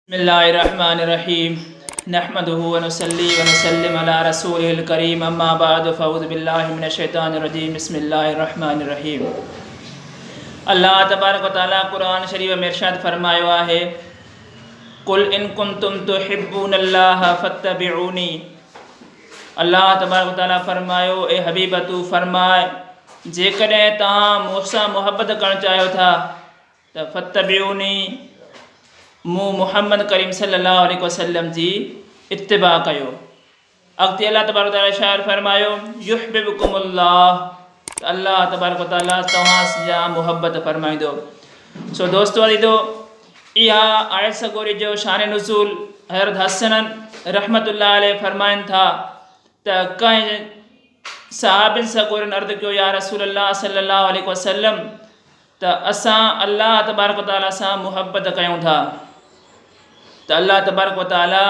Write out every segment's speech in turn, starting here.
बिस्मिल्लाहिर्रहमानिर्रहीम नहमदुहु व नुसल्ली व नुसल्लिम अला रसूलिल करीम अम्मा बाद फ़अऊज़ु बिल्लाहि मिनश शैतानिर रजीम बिस्मिल्लाहिर्रहमानिर्रहीम। अल्लाह तबारक व तआला कुरान शरीफ में इरशाद फरमायो आहे, कुल इन कुंतुम तुहिब्बूनल्लाह फत्तबिऊनी। अल्लाह तबारक व तआला फरमायो, ए हबीब तू फरमाए जेकॾहिं तव्हां मूंसां मुहब्बत करणु चाहियो था त फत्तबिऊनी, मूं मुहम्मद करीम सल्लल्लाहु अलैहि वसल्लम जी इत्तिबा कयो। अॻिते अल्लाह तबारक व तआला शायर फरमायो, युहिब्बुकुमुल्लाह, अल्लाह तबारक व तआला तव्हां जा मुहब्बत फरमाईंदो। सो दोस्तो अज़ीज़ो, इहा आयत सगोरी जो शान नुज़ूल हज़रत हसन रहमतुल्लाह अलैह फरमाइनि था त कंहिं सहाबिन सगोरनि अर्ज़ु कयो, या रसूलल्लाह सल्लल्लाहु अलैहि वसल्लम, त असां अल्लाह तबारक व तआला सां मुहब्बत कयूं था। त अल्लाह तबारक व तआला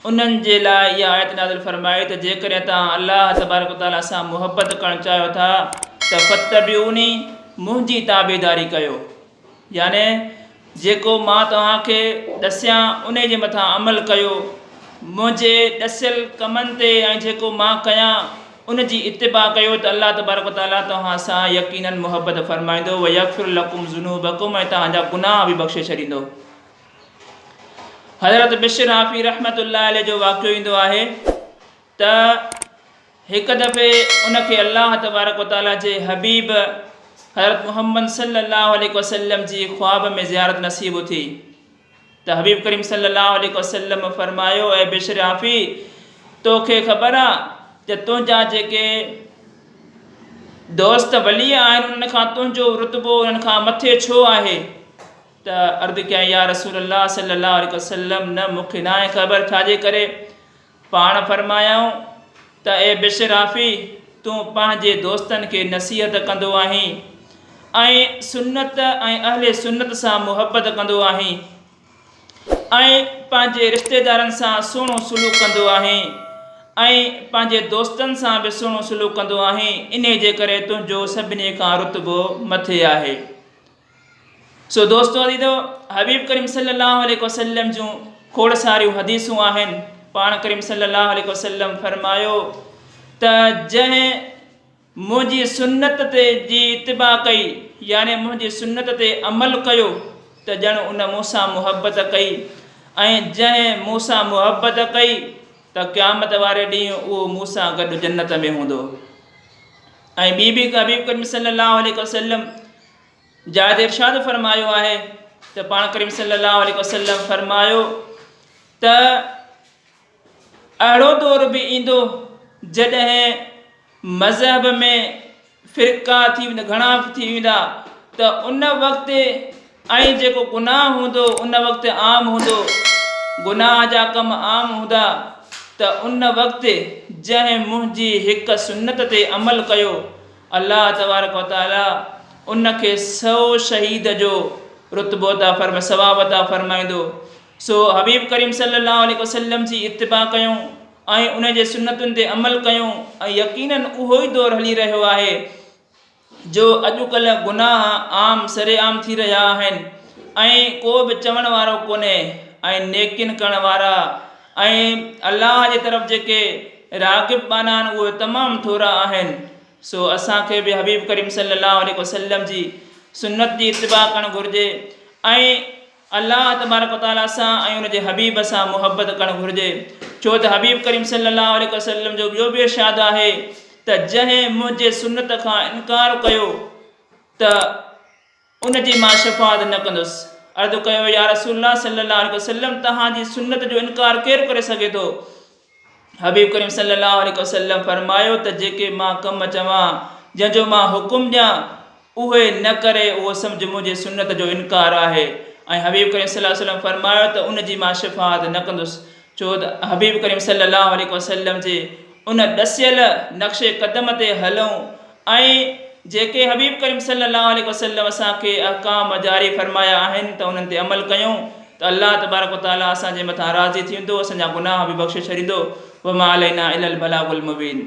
उन्हनि जे लाइ इहा आयत नाज़िल फरमाई त जेकॾहिं तव्हां अल्लाह तबारक व तआला सां मुहब्बत करणु चाहियो था त फत्तबिऊनी, मुंहिंजी ताबेदारी कयो। याने जेको मां तव्हांखे ॾसियां उन जे मथां अमल कयो, मुंहिंजे ॾसियल कमनि ते ऐं जेको मां कयां उन जी इत्तिबा कयो त अल्लाह तबारक व तआला तव्हां सां यकीनन मुहब्बत फरमाईंदो। व यग़फ़िर लकुम ज़ुनूबकुम, ऐं तव्हांजा गुनाह बि बख़्शे छॾींदो। हज़रत बिशर हाफ़ी रहमतुल्लाह अलैह जो वाक़ियो ईंदो आहे त हिकु दफ़े उनखे अल्लाह तबारक व तआला जे हबीब हज़रत मुहम्मद सल्लल्लाहु अलैहि वसल्लम जी ख्वाब में ज़ियारत नसीब थी। त हबीब करीम सल्लल्लाहु अलैहि वसल्लम फरमायो, ऐं बिशर हाफ़ी, तोखे ख़बर आहे त तुंहिंजा जेके दोस्त वली आहिनि उन्हनि खां तुंहिंजो रुतबो उन्हनि खां मथे छो आहे? त अर्ज़ु कयां, या रसूलल्लाह सल्लल्लाहु अलैहि वसल्लम, न मूंखे न आहे ख़बर, छाजे करे? पाण फरमायाऊं त ए बिशर हाफ़ी, तूं पंहिंजे दोस्तनि खे नसीहत कंदो आहीं ऐं सुन्नत ऐं अहले सुन्नत सां मुहब्बत कंदो आहीं ऐं पंहिंजे रिश्तेदारनि सां सुहिणो सलूक कंदो आहीं ऐं पंहिंजे दोस्तनि सां बि सुहिणो सलूक कंदो आहीं। इन जे करे तुंहिंजो सभिनी खां रुतबो मथे आहे। सो दोस्तो अज़ीज़ो, हबीब करीम सल्लल्लाहु अलैहि वसल्लम जूं खोड़ सारियूं हदीसूं आहिनि। पाण करीम सल्लल्लाहु अलैहि वसल्लम फरमायो त जंहिं मुंहिंजी सुन्नत ते जी इत्तिबा कई, याने मुंहिंजी सुन्नत ते अमल कयो, त ॼण उन मूंसां मुहब्बत कई, ऐं जंहिं मूंसां मुहब्बत कई त क़यामत वारे ॾींहुं उहो मूंसां गॾु जन्नत में हूंदो। ऐं ॿी बि हबीब करीम सल्लल्लाहु अलैहि वसल्लम जायद इरशाद फरमायो आहे त पाण करीम सल्लल्लाहु अलैहि वसल्लम फरमायो त अहिड़ो दौर बि ईंदो जॾहिं मज़हब में फ़िरक़ा थी वेंदा, घणा थी वेंदा, त उन वक़्तु ऐं जेको गुनाह हूंदो उन वक़्तु आम हूंदो, गुनाह जा कम आम हूंदा, त उन वक़्तु जंहिं मुंहिंजी हिकु सुन्नत ते अमल कयो, अल्लाह तबारक व तआला उनखे 100 शहीद जो रुतबो अता फरमाए, सवाब अता फरमाईंदो। सो हबीब करीम सल्लल्लाहु अलैहि वसल्लम जी इत्तिबा कयूं ऐं उन जे सुन्नतुनि ते अमल कयूं, ऐं यकीनन उहो ई दौरु हली रहियो आहे जो अॼुकल्ह गुनाह आम सरेआम थी रहिया आहिनि ऐं को बि चवण वारो कोन्हे, ऐं नेकिन करण वारा ऐं अल्लाह जे तरफ़ जेके राग़िब बाना आहिनि उहे तमामु थोरा आहिनि। सो असांखे बि हबीब करीम सल्लल्लाहु अलैहि वसल्लम जी सुन्नत जी इत्तिबा करणु घुरिजे ऐं अल्लाह तबारक व तआला सां ऐं उन जे हबीब सां मुहब्बत करणु घुरिजे। छो त हबीब करीम सल्लल्लाहु अलैहि वसल्लम जो ॿियो बि इरशाद आहे त जंहिं मुंहिंजे सुन्नत खां इनकार कयो त उन जी मां शफ़ाअत न कंदुसि। अर्ज़ु कयो, या रसूलल्लाह सल्लल्लाहु अलैहि वसल्लम, तव्हांजी सुन्नत जो इनकार केरु करे सघे थो? हबीब करीम सल्लल्लाहु अलैहि वसल्लम फरमायो त जेके मां कम चवां, जंहिंजो मां हुकुम ॾियां, उहे न करे उहो सम्झ मुंहिंजे सुन्नत जो इनकार आहे। ऐं हबीब करीम सल्लल्लाहु अलैहि वसल्लम फरमायो त उन जी मां शफ़ाअत न कंदुसि। छो त हबीब करीम सल्लल्लाहु अलैहि वसल्लम जे उन ॾसियल नक्शे क़दम ते हलूं ऐं जेके हबीब करीम सल्लल्लाहु अलैहि वसल्लम असांखे अहकाम जारी फरमाया आहिनि त उन्हनि ते अमल कयूं त अल्लाह तबारक व तआला असांजे मथां राज़ी थींदो, असांजा गुनाह बि बख़्शे छॾींदो। वमा अलैना इल्लल बलागुल मुबीन।